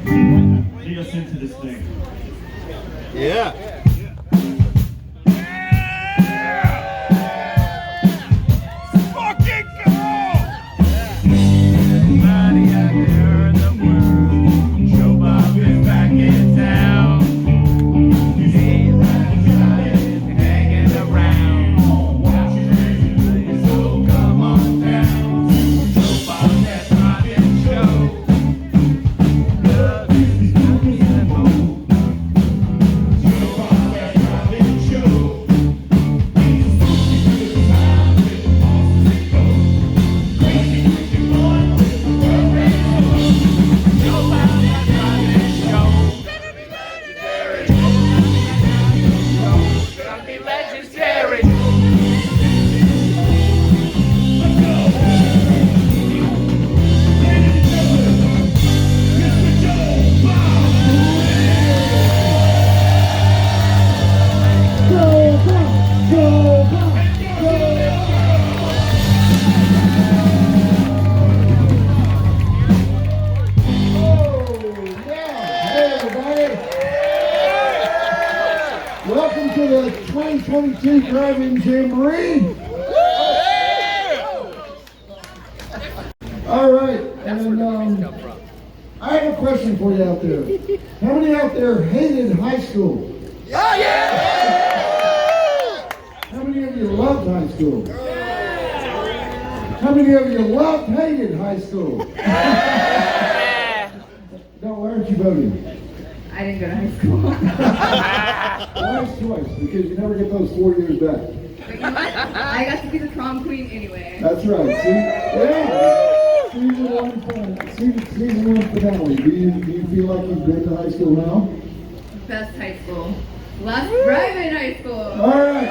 lead us into this thing. Yeah. Welcome to the 2022 Driving Jamboree. All right, and I have a question for you out there. How many out there hated high school? How many of you loved high school? How many of you loved, hated high school? No, why aren't you voting? I didn't go to high school. Wise choice, because you never get those 4 years back. But you know what? I got to be the prom queen anyway. That's right. See? Yeah. Season one finale. Do you feel like you've been to high school now? Best high school. Last drive-in high school. All right.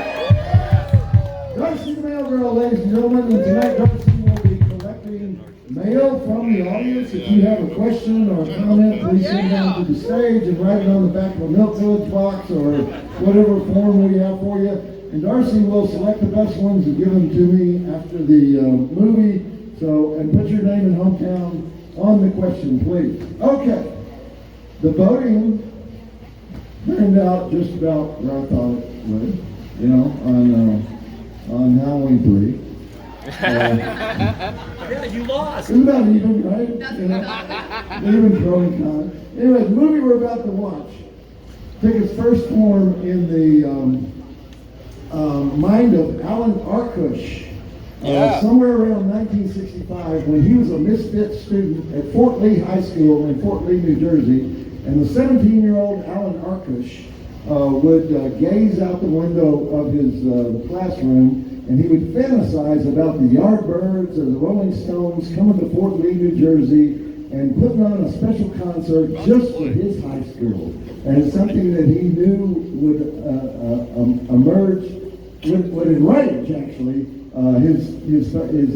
Darcy the Mail Girl, ladies and gentlemen, and tonight Darcy will be collecting mail from the audience. If you have a question or a comment, please send down to the stage and write it on the back of a milk village box or whatever form we have for you. And Darcy will select the best ones and give them to me after the movie. So, and put your name and hometown on the question, please. Okay. The voting turned out just about where I thought it would, you know, on Halloween 3. Yeah, you lost. It's about even, right? That's You know, about even pro and con. Anyway, the movie we're about to watch took its first form in the mind of Alan Arkush. Somewhere around 1965, when he was a misfit student at Fort Lee High School in Fort Lee, New Jersey, and the 17-year-old Alan Arkush would gaze out the window of his classroom, and he would fantasize about the Yardbirds or the Rolling Stones coming to Fort Lee, New Jersey, and putting on a special concert just for his high school. And it's something that he knew would emerge, would enrage actually his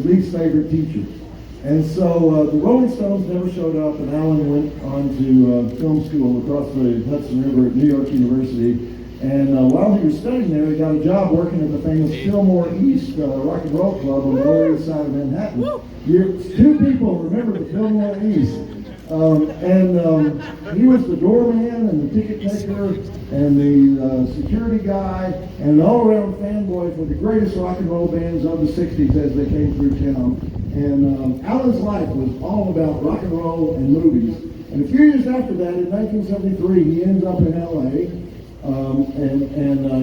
least favorite teacher. And so the Rolling Stones never showed up, and Alan went on to film school across the Hudson River at New York University. And while he was studying there, he got a job working at the famous Fillmore East Rock and Roll Club on the Lower East Side of Manhattan. Two people remember the Fillmore East. He was the doorman and the ticket taker and the security guy and an all-around fanboy for the greatest rock and roll bands of the 60s as they came through town. And Alan's life was all about rock and roll and movies. And a few years after that, in 1973, he ends up in L.A.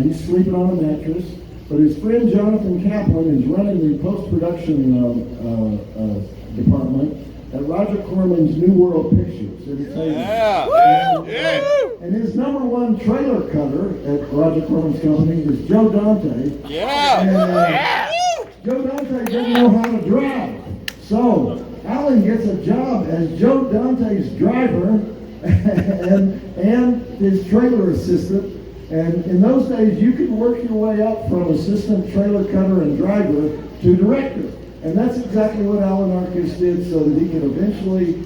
He's sleeping on a mattress. But his friend Jonathan Kaplan is running the post-production department at Roger Corman's New World Pictures. And his number one trailer cutter at Roger Corman's company is Joe Dante. Joe Dante didn't know how to drive. So Alan gets a job as Joe Dante's driver and his trailer assistant. And in those days, you could work your way up from assistant trailer cutter and driver to director. And that's exactly what Alan Arkush did so that he could eventually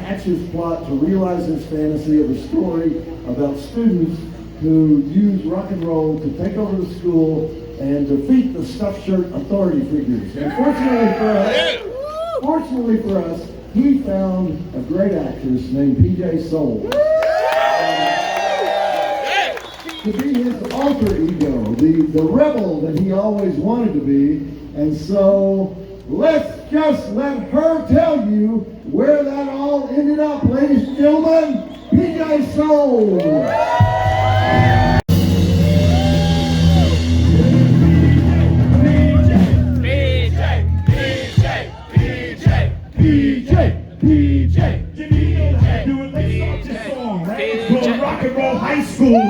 hatch his plot to realize his fantasy of a story about students who use rock and roll to take over the school and defeat the stuffed shirt authority figures. And fortunately for us, he found a great actress named PJ Soul to be his alter ego, the rebel that he always wanted to be. And so let's just let her tell you where that all ended up, ladies and gentlemen. PJ Soul. PJ. Jimmy, you know how to do it. Let's start this song, right? It's called Rock and Roll High School.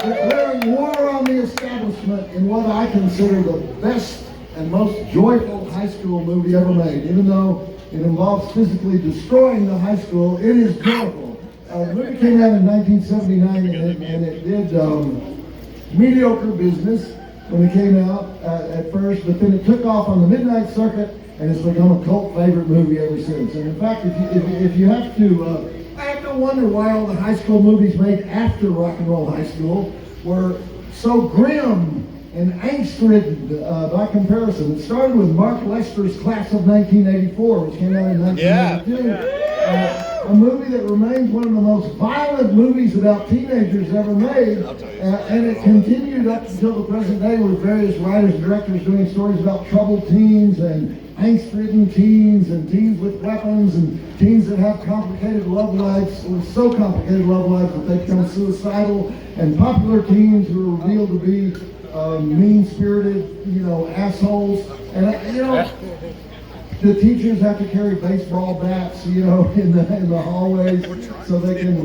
Declaring war on the establishment in what I consider the best and most joyful high school movie ever made. Even though it involves physically destroying the high school, it is joyful. The movie came out in 1979 and it did mediocre business when it came out at first, but then it took off on the midnight circuit and it's become a cult favorite movie ever since. And in fact, if you have to, I have to wonder why all the high school movies made after Rock and Roll High School were so grim and angst-ridden by comparison. It started with Mark Lester's Class of 1984, which came out in 1992. A movie that remains one of the most violent movies about teenagers ever made, and it continued up until the present day with various writers and directors doing stories about troubled teens and angst-ridden teens and teens with weapons and teens that have complicated love lives, so complicated love lives that they become suicidal, and popular teens who are revealed to be mean-spirited, assholes. And the teachers have to carry baseball bats, in the hallways, so they can,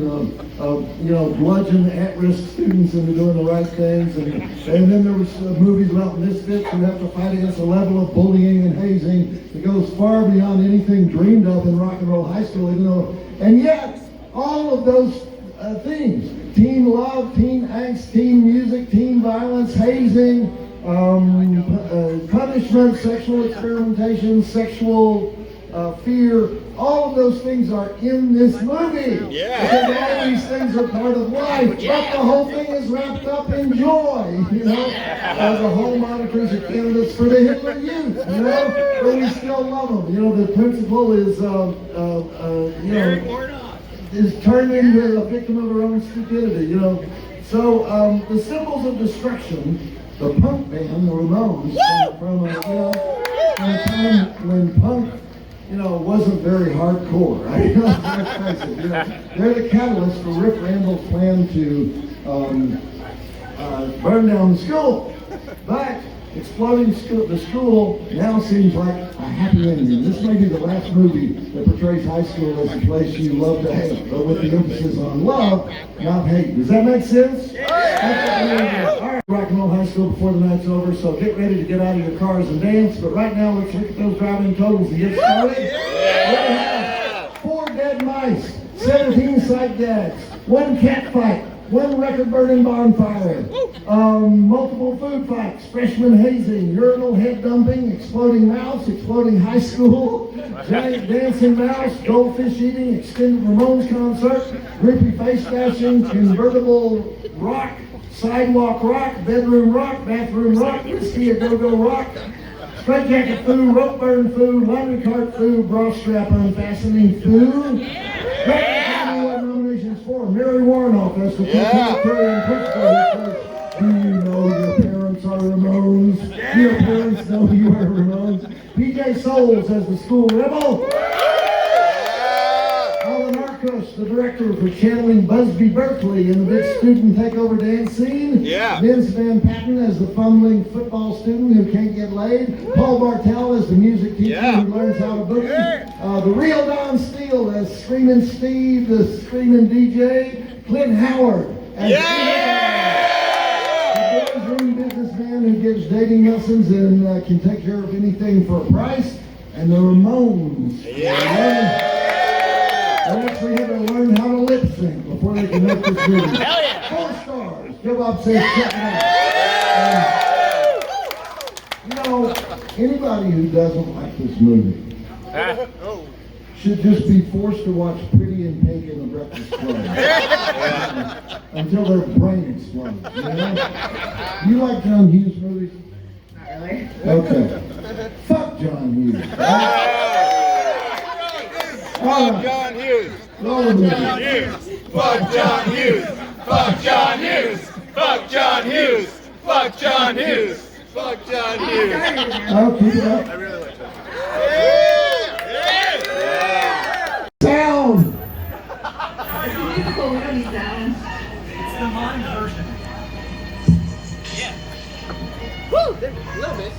bludgeon at-risk students into doing the right things. And then there was movies about misfits who have to fight against a level of bullying and hazing that goes far beyond anything dreamed of in Rock and Roll High School. And yet, all of those themes, teen love, teen angst, teen music, teen violence, hazing, punishment, sexual experimentation, sexual fear, all of those things are in this movie. Yeah. Because all these things are part of life, but the whole thing is wrapped up in joy, As the whole monikers are candidates for the Hitler Youth, but we still love them. The principal is, is turned into a victim of her own stupidity, So the symbols of destruction. The punk band, the Ramones, from a time when punk, wasn't very hardcore, right? Let's face it, they're the catalyst for Rick Randall's plan to burn down the school. But exploding school, the school now seems like a happy ending. This may be the last movie that portrays high school as a place you love to hate, but with the emphasis on love, not hate. Does that make sense? Yeah. All right, rock and roll high school before the night's over, so get ready to get out of your cars and dance. But right now, let's look at those driving totals and get started. What we have? 4 dead mice, 17 sight gags, 1 cat fight, 1 record-burning bonfire, multiple food fights, freshman hazing, urinal head dumping, exploding mouse, exploding high school, giant dancing mouse, goldfish eating, extended Ramones concert, groupie face dashing, convertible rock, sidewalk rock, bedroom rock, bathroom rock, whiskey a go-go rock, straight jacket foo, rope burn foo, laundry cart foo, bra strap unfastening foo. Nominations for Mary Warnoff as the Totalitarian Principal. Do you know your parents are Ramones? Do your parents know you are Ramones? PJ Souls as the school rebel. Alan Arkush, the director for channeling Busby Berkeley in the big student takeover dance scene. Vince Van Patten as the fumbling football student who can't get laid. Paul Bartel as the music teacher who learns how to boogie. The real Don Steele as Screaming Steve, the Screaming DJ. Clint Howard as the boys' room businessman who gives dating lessons and can take care of anything for a price. And the Ramones. They actually had to learn how to lip sync before they can make this movie. 4 stars. Joe Bob says check it out. Anybody who doesn't like this movie should just be forced to watch Pretty in Pink in the Breakfast Club until their brain explodes. You like John Hughes movies? Not really. Okay. Fuck John Hughes. Fuck John Hughes. Fuck John Hughes. Fuck John Hughes. Fuck John Hughes. Fuck John Hughes. Fuck John Hughes. Oh, keep it up. I really like that. Sound. It's a musical, we don't need sound. It's the mime version. Yeah. Woo! A little bit.